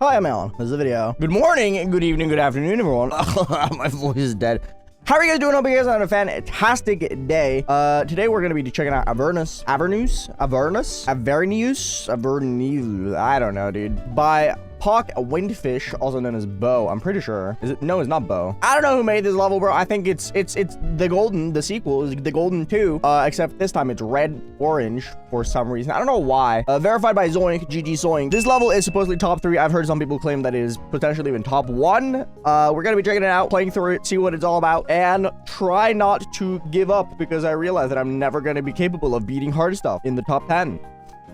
Hi, I'm Alan. This is a video. Good morning, good evening, good afternoon, everyone. My voice is dead. How are you guys doing? Hope you guys are having a fantastic day. Today we're gonna be checking out Avernus, I don't know, dude. By Hawk Windfish, also known as Bo. I'm pretty sure. Is it? No, it's not Bo. I don't know who made this level, bro. I think it's the Golden. The sequel is the Golden 2. Except this time it's red orange for some reason. I don't know why. Verified by Zoink, GG Zoink. This level is supposedly top 3. I've heard some people claim that it is potentially even top 1. We're gonna be checking it out, playing through it, see what it's all about, and try not to give up because I realize that I'm never gonna be capable of beating hard stuff in the top 10.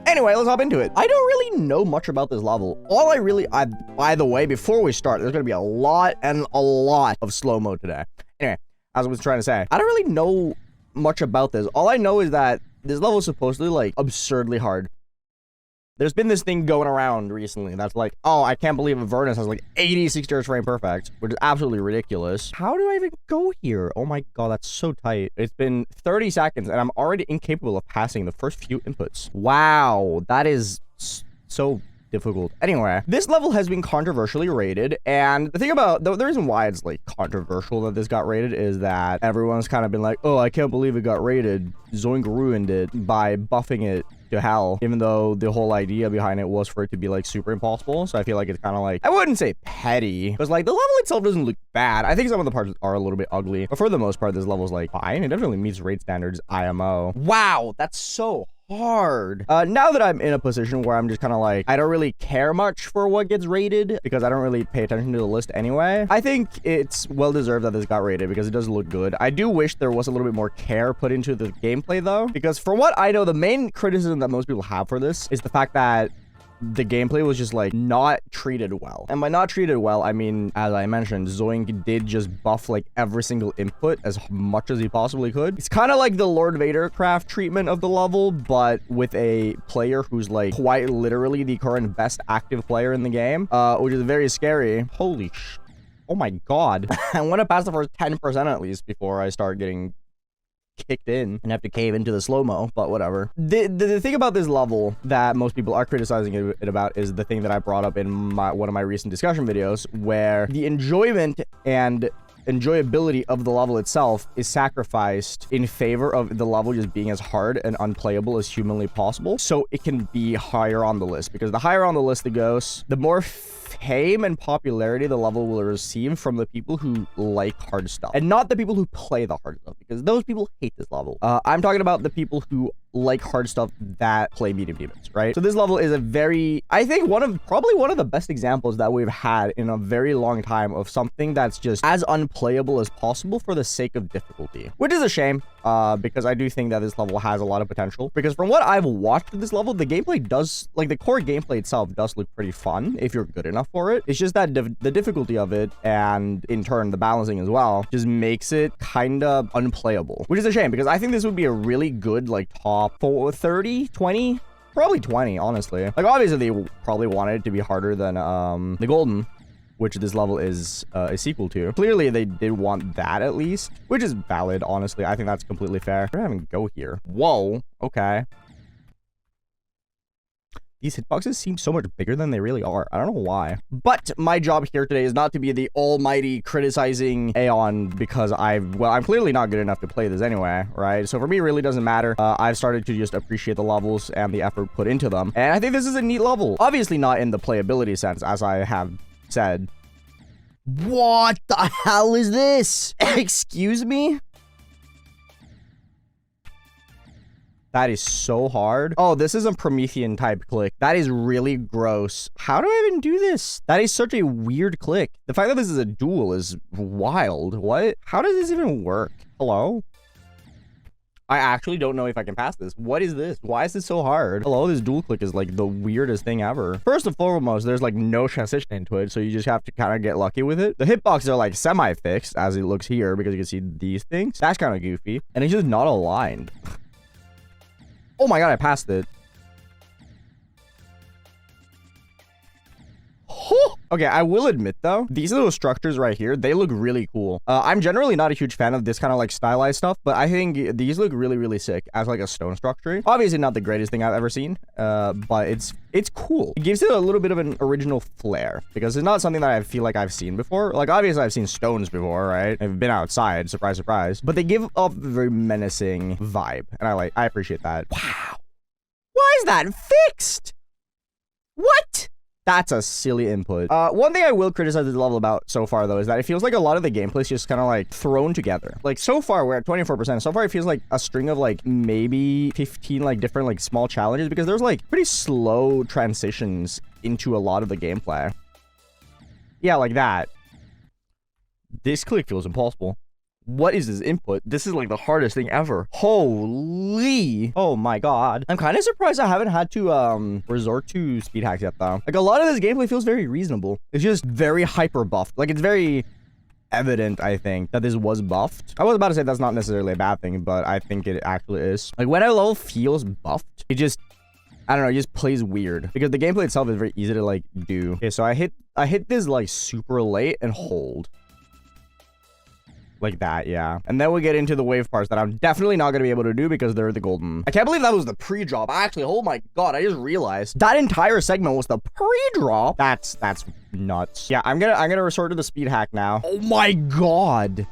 Anyway, let's hop into it. I don't really know much about this level. By the way, before we start, there's gonna be a lot of slow-mo today. Anyway, as I was trying to say, I don't really know much about this. All I know is that this level is supposedly, like, absurdly hard. There's been this thing going around recently that's like, oh, I can't believe Avernus has like 86 frame perfect, which is absolutely ridiculous. How do I even go here? Oh my god, that's so tight. It's been 30 seconds and I'm already incapable of passing the first few inputs. Wow, that is so difficult. Anyway, this level has been controversially rated, and the thing about the reason why it's like controversial that this got rated is that everyone's kind of been like, oh, I can't believe it got rated. Zoink ruined it by buffing it to hell, even though the whole idea behind it was for it to be like super impossible. So I feel like it's kind of like, I wouldn't say petty, because like the level itself doesn't look bad. I think some of the parts are a little bit ugly, but for the most part, this level's like fine. It definitely meets raid standards IMO. Wow, that's so hard. Now that I'm in a position where I'm just kind of like, I don't really care much for what gets rated because I don't really pay attention to the list anyway. I think it's well deserved that this got rated because it does look good. I do wish there was a little bit more care put into the gameplay though, because for what I know, the main criticism that most people have for this is the fact that the gameplay was just like not treated well. And by not treated well, I mean, as I mentioned, Zoink did just buff like every single input as much as he possibly could. It's kind of like the Lord Vader craft treatment of the level, but with a player who's like quite literally the current best active player in the game, which is very scary. Holy sh... Oh my god. I want to pass the first 10% at least before I start getting kicked in and have to cave into the slow-mo, but whatever. The thing about this level that most people are criticizing it about is the thing that I brought up in one of my recent discussion videos, where the enjoyment and enjoyability of the level itself is sacrificed in favor of the level just being as hard and unplayable as humanly possible, so it can be higher on the list. Because the higher on the list it goes, the more fame and popularity the level will receive from the people who like hard stuff, and not the people who play the hard stuff, because those people hate this level. I'm talking about the people who like hard stuff that play medium demons, right? So this level is a very, I think probably one of the best examples that we've had in a very long time of something that's just as unplayable as possible for the sake of difficulty, which is a shame, because I do think that this level has a lot of potential. Because from what I've watched of this level, the gameplay does, like the core gameplay itself does look pretty fun if you're good enough for it. It's just that the difficulty of it, and in turn the balancing as well, just makes it kind of unplayable, which is a shame, because I think this would be a really good like top 30, 20, probably 20, honestly. Like obviously they probably wanted it to be harder than the Golden, which this level is a sequel to. Clearly they did want that at least, which is valid, honestly. I think that's completely fair. We're having to go here. Whoa, okay. These hitboxes seem so much bigger than they really are. I don't know why. But my job here today is not to be the almighty criticizing Aeon, because I'm clearly not good enough to play this anyway, right? So for me, it really doesn't matter. I've started to just appreciate the levels and the effort put into them. And I think this is a neat level. Obviously not in the playability sense, as I have said. What the hell is this? Excuse me? That is so hard. Oh, this is a Promethean type click. That is really gross. How do I even do this? That is such a weird click. The fact that this is a duel is wild. What? How does this even work? Hello? I actually don't know if I can pass this. What is this? Why is this so hard? Hello, this dual click is like the weirdest thing ever. First and foremost, there's like no transition into it, so you just have to kind of get lucky with it. The hitboxes are like semi-fixed, as it looks here, because you can see these things. That's kind of goofy. And it's just not aligned. Oh my god, I passed it. Okay, I will admit though, these little structures right here, they look really cool. I'm generally not a huge fan of this kind of like stylized stuff, but I think these look really, really sick as like a stone structure. Obviously not the greatest thing I've ever seen, but it's cool. It gives it a little bit of an original flair because it's not something that I feel like I've seen before. Like obviously I've seen stones before, right? I've been outside, surprise, surprise, but they give off a very menacing vibe, and I appreciate that. Wow. Why is that fixed? What? That's a silly input. One thing I will criticize this level about so far, though, is that it feels like a lot of the gameplay is just kind of like thrown together. Like so far, we're at 24%. So far, it feels like a string of like maybe 15 like different like small challenges because there's like pretty slow transitions into a lot of the gameplay. Yeah, like that. This click feels impossible. What is this input? This is like the hardest thing ever. Holy. Oh my god. I'm kind of surprised I haven't had to resort to speed hacks yet though. Like a lot of this gameplay feels very reasonable. It's just very hyper buffed. Like it's very evident, I think, that this was buffed. I was about to say that's not necessarily a bad thing, but I think it actually is. Like when a level feels buffed, it just, I don't know, it just plays weird because the gameplay itself is very easy to like do. Okay, so I hit this like super late and hold. Like that, yeah. And then we get into the wave parts that I'm definitely not going to be able to do because they're the golden. I can't believe that was the pre-drop. Actually, oh my god, I just realized that entire segment was the pre-drop. That's nuts. Yeah, I'm gonna resort to the speed hack now. Oh my god.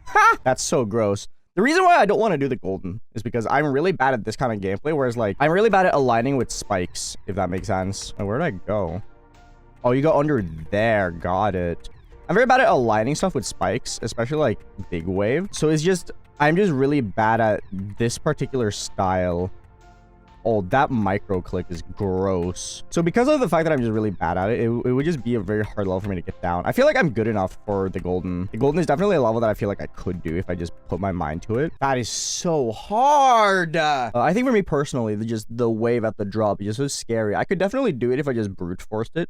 Ha! That's so gross. The reason why I don't want to do the golden is because I'm really bad at this kind of gameplay, whereas like I'm really bad at aligning with spikes, if that makes sense. And where did I go? Oh, you go under there. Got it. I'm very bad at aligning stuff with spikes, especially like big wave. So it's just, I'm just really bad at this particular style. Oh, that micro click is gross. So because of the fact that I'm just really bad at it, it would just be a very hard level for me to get down. I feel like I'm good enough for the golden. The golden is definitely a level that I feel like I could do if I just put my mind to it. That is so hard. I think for me personally, just the wave at the drop is just so scary. I could definitely do it if I just brute forced it.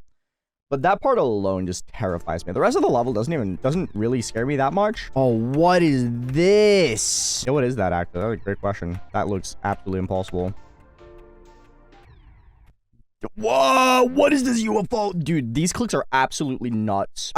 But that part alone just terrifies me. The rest of the level doesn't really scare me that much. Oh, what is this? Yeah, what is that actually? That's a great question. That looks absolutely impossible. Whoa, what is this UFO? Dude, these clicks are absolutely nuts.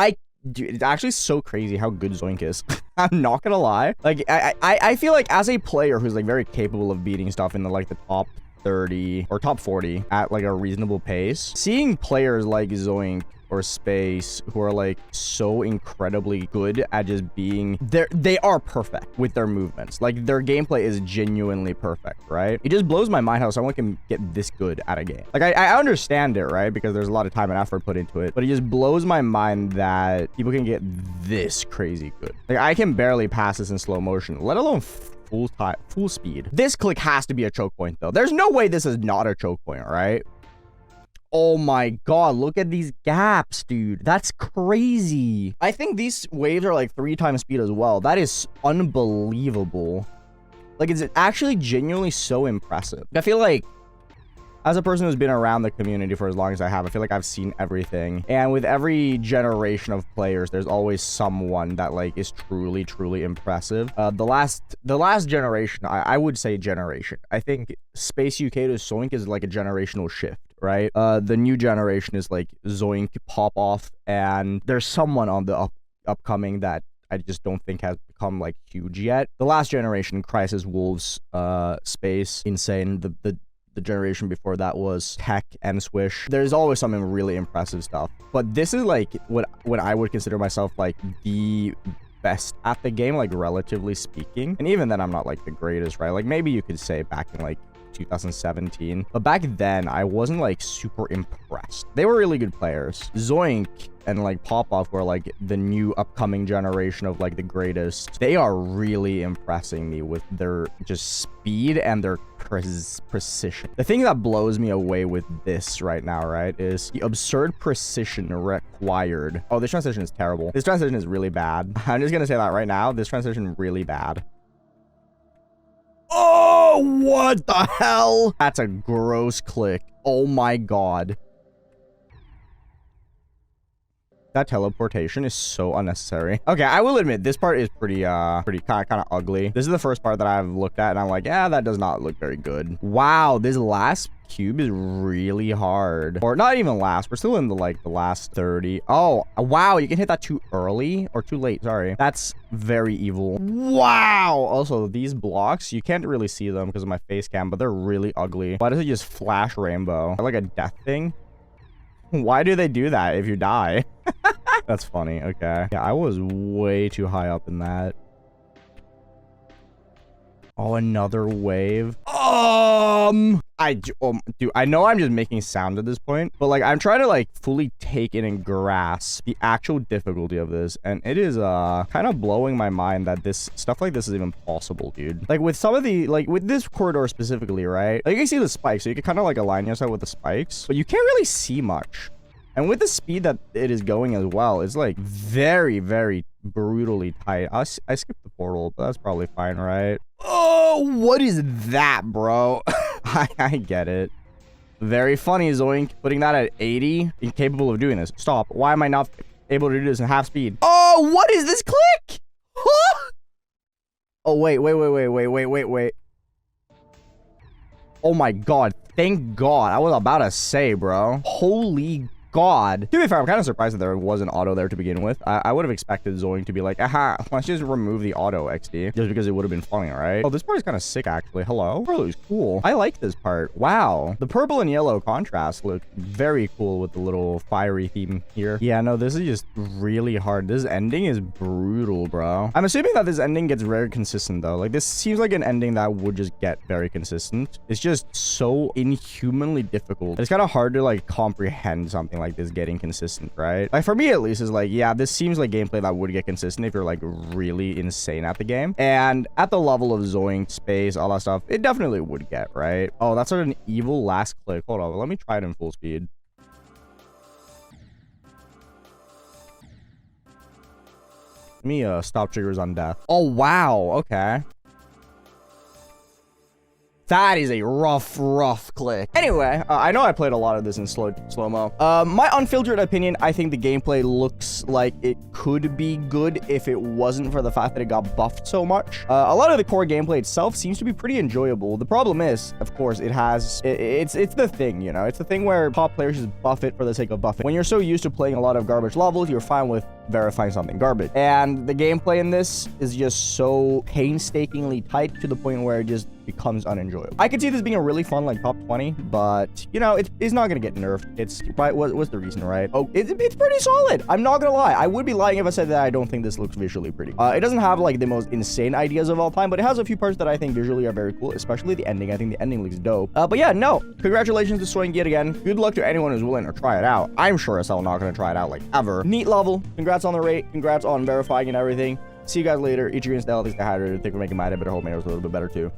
Dude, it's actually so crazy how good Zoink is. I'm not gonna lie. Like, I feel like as a player who's like very capable of beating stuff in the like the top 30 or top 40 at like a reasonable pace, seeing players like Zoink or Space who are like so incredibly good at just being they are perfect with their movements. Like their gameplay is genuinely perfect, right? It just blows my mind how someone can get this good at a game. Like I understand it, right? Because there's a lot of time and effort put into it, but it just blows my mind that people can get this crazy good. Like I can barely pass this in slow motion, let alone full speed. This click has to be a choke point though. There's no way this is not a choke point, right? Oh my god, look at these gaps, dude. That's crazy. I think these waves are like 3 times speed as well. That is unbelievable. Like, it's actually genuinely so impressive. I feel like as a person who's been around the community for as long as I have, I feel like I've seen everything. And with every generation of players, there's always someone that like is truly, truly impressive. The last generation, I would say generation. I think Space UK to Zoink is like a generational shift, right? The new generation is like Zoink, Pop Off, and there's someone on the upcoming that I just don't think has become like huge yet. The last generation, Crisis, Wolves, Space, Insane, the generation before that was Tech and Swish. There's always something really impressive stuff. But this is like what I would consider myself like the best at the game, like relatively speaking. And even then, I'm not like the greatest, right? Like maybe you could say back in like 2017. But back then, I wasn't like super impressed. They were really good players. Zoink and like Pop Off were like the new upcoming generation of like the greatest. They are really impressing me with their just speed and their precision. The thing that blows me away with this right now, right, is the absurd precision required. Oh, this transition is terrible. This transition is really bad. I'm just gonna say that right now. This transition is really bad. Oh, what the hell? That's a gross click. Oh my god. That teleportation is so unnecessary. Okay, I will admit this part is pretty kind of ugly. This is the first part that I've looked at and I'm like, yeah, that does not look very good. Wow, this last cube is really hard. Or not even last. We're still in the last 30. Oh, wow, you can hit that too early or too late. Sorry. That's very evil. Wow. Also, these blocks, you can't really see them because of my face cam, but they're really ugly. Why does it just flash rainbow? Like a death thing? Why do they do that if you die? That's funny. Okay. Yeah, I was way too high up in that. Oh, another wave. Dude, I know I'm just making sound at this point, but like I'm trying to like fully take in and grasp the actual difficulty of this, and it is kind of blowing my mind that this stuff like this is even possible, dude. Like with some of the with this corridor specifically, right? Like you can see the spikes, so you can kind of like align yourself with the spikes, but you can't really see much. And with the speed that it is going as well, it's like very, very brutally tight. I skipped the portal, but that's probably fine, right? Oh, what is that, bro? I get it. Very funny, Zoink. Putting that at 80, incapable of doing this. Stop. Why am I not able to do this in half speed? Oh, what is this click? Huh? Oh, wait. Oh my god. Thank god. I was about to say, bro. Holy god. To be fair, I'm kind of surprised that there was an auto there to begin with. I would have expected Zoink to be like, aha, let's just remove the auto XD. Just because it would have been funny, right? Oh, this part is kind of sick, actually. Hello? Really cool. I like this part. Wow. The purple and yellow contrast look very cool with the little fiery theme here. Yeah, no, this is just really hard. This ending is brutal, bro. I'm assuming that this ending gets very consistent, though. Like, this seems like an ending that would just get very consistent. It's just so inhumanly difficult. It's kind of hard to, like, comprehend something like this getting consistent, right? Like for me at least, is like, yeah, this seems like gameplay that would get consistent if you're like really insane at the game, and at the level of Zoink, space, all that stuff, it definitely would get, right? Oh, that's sort of an evil last click. Hold on, let me try it in full speed. Let me stop triggers on death. Oh wow, okay. That is a rough click. Anyway, I know I played a lot of this in slow-mo. My unfiltered opinion, I think the gameplay looks like it could be good if it wasn't for the fact that it got buffed so much. A lot of the core gameplay itself seems to be pretty enjoyable. The problem is, of course, it's the thing, you know? It's the thing where top players just buff it for the sake of buffing. When you're so used to playing a lot of garbage levels, you're fine with verifying something garbage. And the gameplay in this is just so painstakingly tight to the point where it just becomes unenjoyable. I could see this being a really fun like top 20, but you know, it's not gonna get nerfed. It's right. What's the reason, right? Oh, it's pretty solid. I'm not gonna lie. I would be lying if I said that I don't think this looks visually pretty. It doesn't have like the most insane ideas of all time, but it has a few parts that I think visually are very cool, especially the ending. I think the ending looks dope. But yeah, no. Congratulations to Zoink yet again. Good luck to anyone who's willing to try it out. I'm sure as hell not gonna try it out like ever. Neat level. Congrats on the rate. Congrats on verifying and everything. See you guys later. Eat your green style. Stay hydrated. Think we're making my day better. Hope my nose a little bit better too.